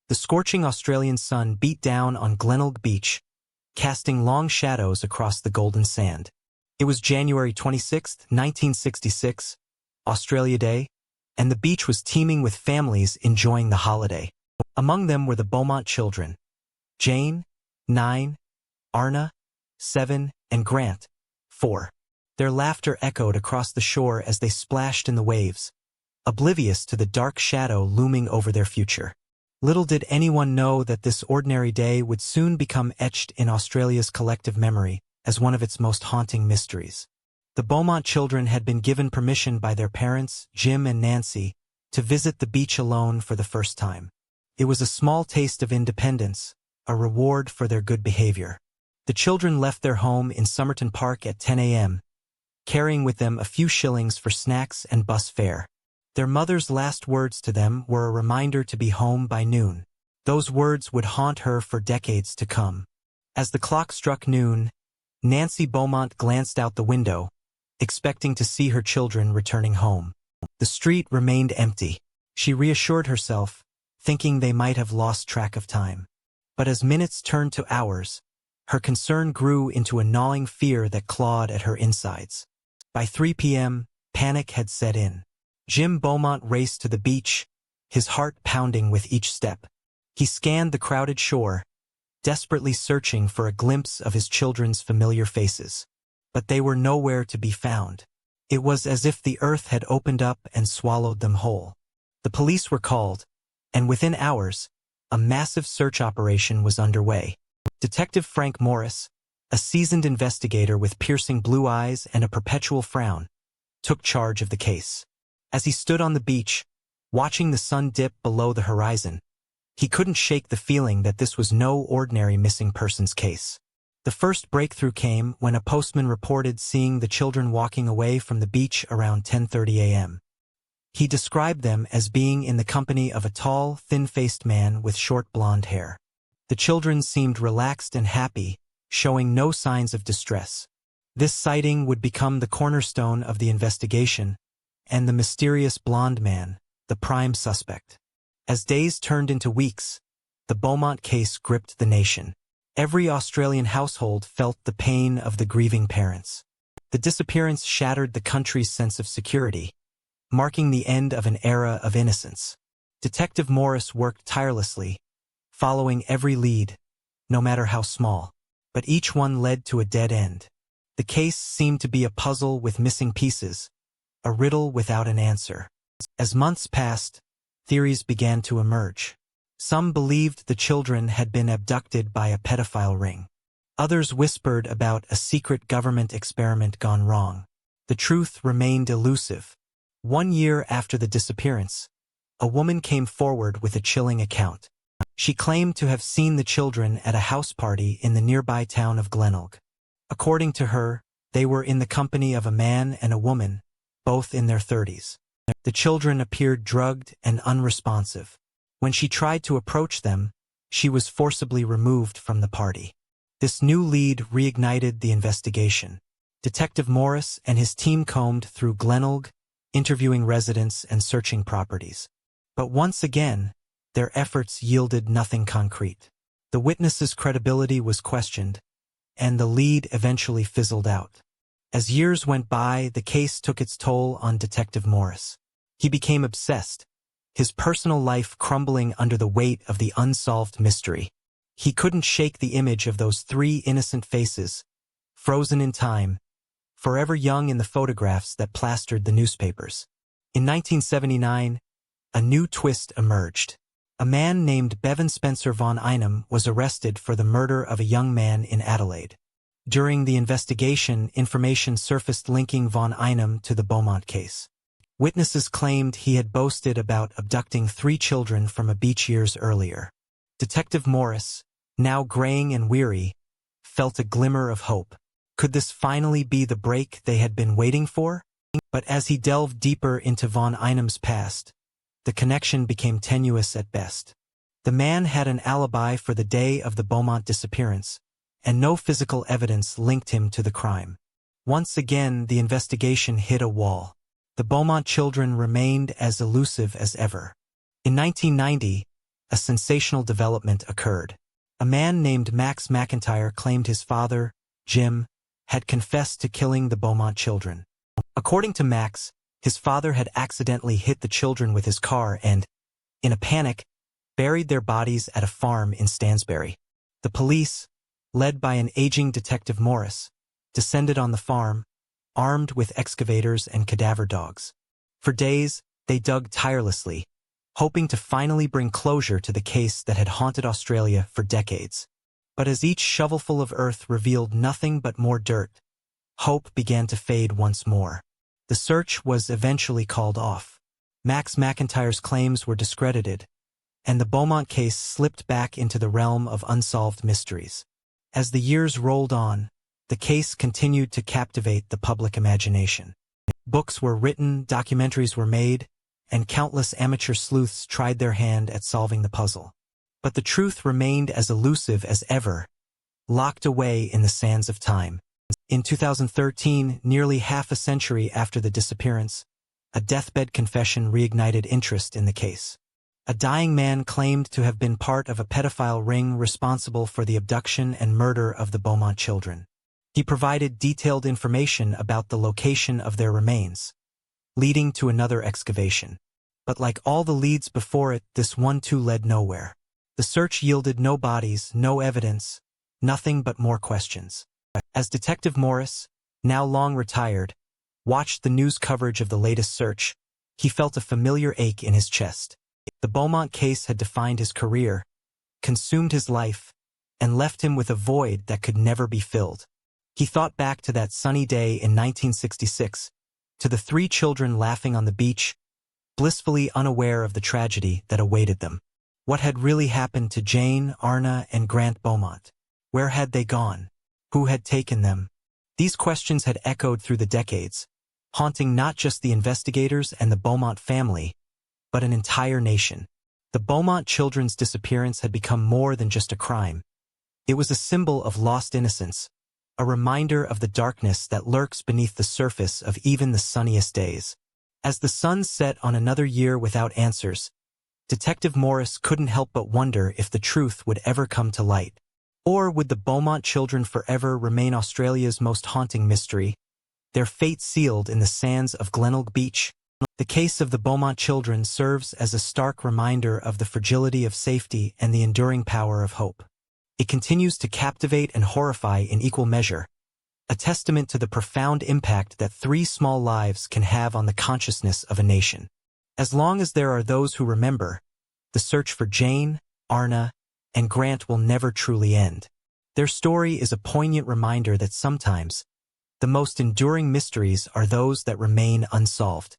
The scorching Australian sun beat down on Glenelg Beach, casting long shadows across the golden sand. It was January 26, 1966, Australia Day, and the beach was teeming with families enjoying the holiday. Among them were the Beaumont children, Jane, 9, Arna, 7, and Grant, 4. Their laughter echoed across the shore as they splashed in the waves, oblivious to the dark shadow looming over their future. Little did anyone know that this ordinary day would soon become etched in Australia's collective memory as one of its most haunting mysteries. The Beaumont children had been given permission by their parents, Jim and Nancy, to visit the beach alone for the first time. It was a small taste of independence, a reward for their good behavior. The children left their home in Somerton Park at 10 a.m., carrying with them a few shillings for snacks and bus fare. Their mother's last words to them were a reminder to be home by noon. Those words would haunt her for decades to come. As the clock struck noon, Nancy Beaumont glanced out the window, expecting to see her children returning home. The street remained empty. She reassured herself, thinking they might have lost track of time. But as minutes turned to hours, her concern grew into a gnawing fear that clawed at her insides. By 3 p.m., panic had set in. Jim Beaumont raced to the beach, his heart pounding with each step. He scanned the crowded shore, desperately searching for a glimpse of his children's familiar faces. But they were nowhere to be found. It was as if the earth had opened up and swallowed them whole. The police were called, and within hours, a massive search operation was underway. Detective Frank Morris, a seasoned investigator with piercing blue eyes and a perpetual frown, took charge of the case. As he stood on the beach, watching the sun dip below the horizon, he couldn't shake the feeling that this was no ordinary missing persons case. The first breakthrough came when a postman reported seeing the children walking away from the beach around 10:30 a.m. He described them as being in the company of a tall, thin-faced man with short blonde hair. The children seemed relaxed and happy, showing no signs of distress. This sighting would become the cornerstone of the investigation, and the mysterious blonde man, the prime suspect. As days turned into weeks, the Beaumont case gripped the nation. Every Australian household felt the pain of the grieving parents. The disappearance shattered the country's sense of security, marking the end of an era of innocence. Detective Morris worked tirelessly, following every lead, no matter how small, but each one led to a dead end. The case seemed to be a puzzle with missing pieces, a riddle without an answer. As months passed, theories began to emerge. Some believed the children had been abducted by a pedophile ring. Others whispered about a secret government experiment gone wrong. The truth remained elusive. 1 year after the disappearance, a woman came forward with a chilling account. She claimed to have seen the children at a house party in the nearby town of Glenelg. According to her, they were in the company of a man and a woman, both in their 30s. The children appeared drugged and unresponsive. When she tried to approach them, she was forcibly removed from the party. This new lead reignited the investigation. Detective Morris and his team combed through Glenelg, interviewing residents and searching properties. But once again, their efforts yielded nothing concrete. The witnesses' credibility was questioned, and the lead eventually fizzled out. As years went by, the case took its toll on Detective Morris. He became obsessed, his personal life crumbling under the weight of the unsolved mystery. He couldn't shake the image of those 3 innocent faces, frozen in time, forever young in the photographs that plastered the newspapers. In 1979, a new twist emerged. A man named Bevan Spencer von Einem was arrested for the murder of a young man in Adelaide. During the investigation, information surfaced linking von Einem to the Beaumont case. Witnesses claimed he had boasted about abducting 3 children from a beach years earlier. Detective Morris, now graying and weary, felt a glimmer of hope. Could this finally be the break they had been waiting for? But as he delved deeper into von Einem's past, the connection became tenuous at best. The man had an alibi for the day of the Beaumont disappearance, and no physical evidence linked him to the crime. Once again, the investigation hit a wall. The Beaumont children remained as elusive as ever. In 1990, a sensational development occurred. A man named Max McIntyre claimed his father, Jim, had confessed to killing the Beaumont children. According to Max, his father had accidentally hit the children with his car and, in a panic, buried their bodies at a farm in Stansbury. The police, led by an aging Detective Morris, descended on the farm, armed with excavators and cadaver dogs. For days, they dug tirelessly, hoping to finally bring closure to the case that had haunted Australia for decades. But as each shovelful of earth revealed nothing but more dirt, hope began to fade once more. The search was eventually called off. Max McIntyre's claims were discredited, and the Beaumont case slipped back into the realm of unsolved mysteries. As the years rolled on, the case continued to captivate the public imagination. Books were written, documentaries were made, and countless amateur sleuths tried their hand at solving the puzzle. But the truth remained as elusive as ever, locked away in the sands of time. In 2013, nearly half a century after the disappearance, a deathbed confession reignited interest in the case. A dying man claimed to have been part of a pedophile ring responsible for the abduction and murder of the Beaumont children. He provided detailed information about the location of their remains, leading to another excavation. But like all the leads before it, this one too led nowhere. The search yielded no bodies, no evidence, nothing but more questions. As Detective Morris, now long retired, watched the news coverage of the latest search, he felt a familiar ache in his chest. The Beaumont case had defined his career, consumed his life, and left him with a void that could never be filled. He thought back to that sunny day in 1966, to the 3 children laughing on the beach, blissfully unaware of the tragedy that awaited them. What had really happened to Jane, Arna, and Grant Beaumont? Where had they gone? Who had taken them? These questions had echoed through the decades, haunting not just the investigators and the Beaumont family, but an entire nation. The Beaumont children's disappearance had become more than just a crime. It was a symbol of lost innocence, a reminder of the darkness that lurks beneath the surface of even the sunniest days. As the sun set on another year without answers, Detective Morris couldn't help but wonder if the truth would ever come to light. Or would the Beaumont children forever remain Australia's most haunting mystery, their fate sealed in the sands of Glenelg Beach? The case of the Beaumont children serves as a stark reminder of the fragility of safety and the enduring power of hope. It continues to captivate and horrify in equal measure, a testament to the profound impact that 3 small lives can have on the consciousness of a nation. As long as there are those who remember, the search for Jane, Arna, and Grant will never truly end. Their story is a poignant reminder that sometimes, the most enduring mysteries are those that remain unsolved.